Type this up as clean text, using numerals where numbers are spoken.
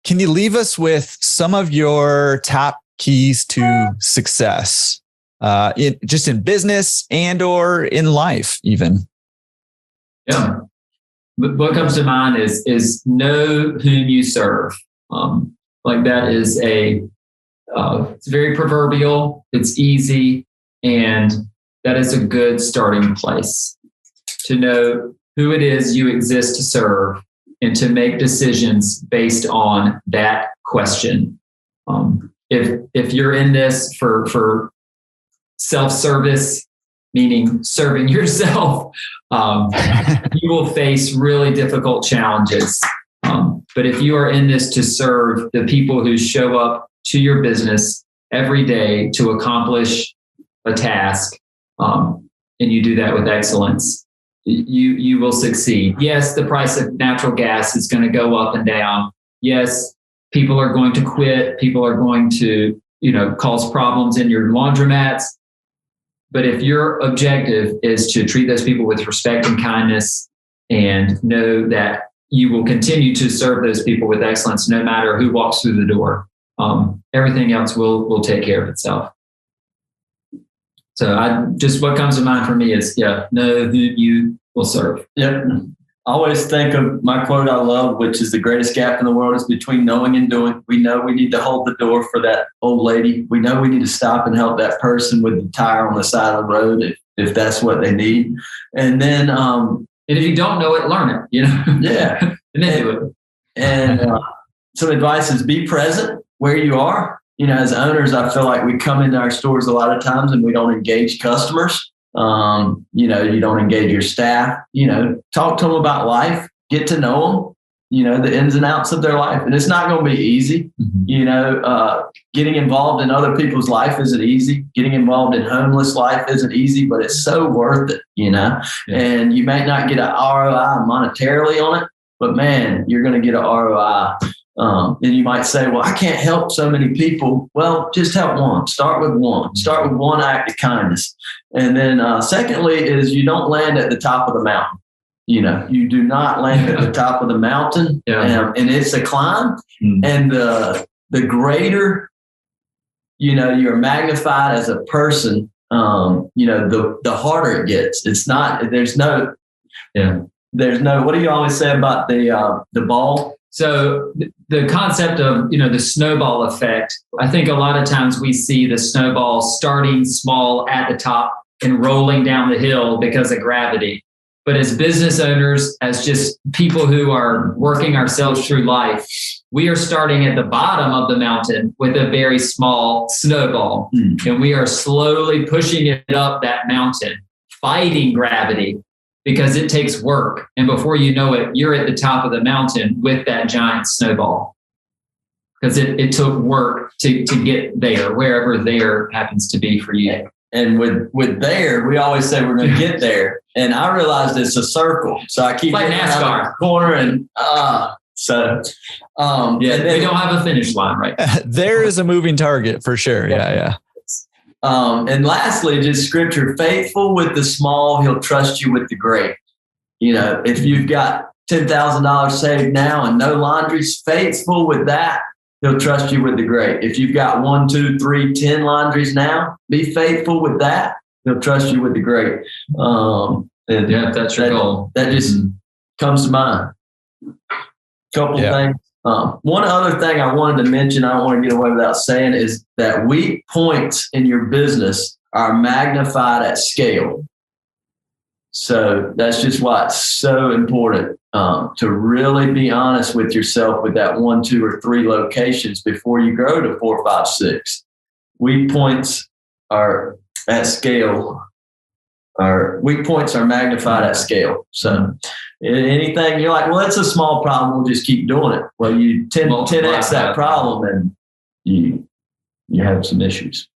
Can you leave us with some of your top keys to success, just in business and or in life even? Yeah. What comes to mind is know whom you serve. Like that is it's very proverbial. It's easy, and that is a good starting place to know who it is you exist to serve and to make decisions based on that question. If you're in this for self-service, meaning serving yourself, you will face really difficult challenges. But if you are in this to serve the people who show up to your business every day to accomplish a task, and you do that with excellence, you will succeed. Yes, the price of natural gas is going to go up and down. Yes, people are going to quit. People are going to, cause problems in your laundromats. But if your objective is to treat those people with respect and kindness and know that you will continue to serve those people with excellence no matter who walks through the door, everything else will take care of itself. So what comes to mind for me is, know who you will serve. Yep. I always think of my quote I love, which is the greatest gap in the world is between knowing and doing. We know we need to hold the door for that old lady. We know we need to stop and help that person with the tire on the side of the road if that's what they need. And then, and if you don't know it, learn it, Yeah. And then do it. And some advice is be present where you are. As owners, I feel like we come into our stores a lot of times and we don't engage customers. You don't engage your staff, talk to them about life, get to know them, the ins and outs of their life. And it's not going to be easy. Mm-hmm. Getting involved in other people's life isn't easy. Getting involved in homeless life isn't easy, but it's so worth it, Yeah. And you may not get an ROI monetarily on it, but man, you're going to get an ROI. And you might say, well, I can't help so many people. Well, just help one. Start with one. Start with one act of kindness. And then secondly is you don't land at the top of the mountain. You do not land at the top of the mountain. Yeah. And it's a climb. Mm-hmm. And the greater, you're magnified as a person, the harder it gets. It's not, what do you always say about the ball? So the concept of, the snowball effect, I think a lot of times we see the snowball starting small at the top and rolling down the hill because of gravity. But as business owners, as just people who are working ourselves through life, we are starting at the bottom of the mountain with a very small snowball. And we are slowly pushing it up that mountain, fighting gravity, because it takes work. And before you know it, you're at the top of the mountain with that giant snowball. Because it took work to get there, wherever there happens to be for you. And with there, we always say we're going to get there. And I realized it's a circle. So I keep like NASCAR corner and we don't have a finish line, right? There is a moving target for sure. Yeah. And lastly, just scripture, faithful with the small, he'll trust you with the great. If you've got $10,000 saved now and no laundries, faithful with that, he'll trust you with the great. If you've got 1, 2, 3, 10 laundries now, be faithful with that. He'll trust you with the great. If that's your goal. That just comes to mind. Couple things. One other thing I wanted to mention, I don't want to get away without saying, is that weak points in your business are magnified at scale. So that's just why it's so important to really be honest with yourself with that 1, 2, or 3 locations before you grow to 4, 5, 6. Weak points are at scale. Weak points are magnified at scale. So anything you're like, well, it's a small problem, we'll just keep doing it. Well, you 10x that problem and you have some issues.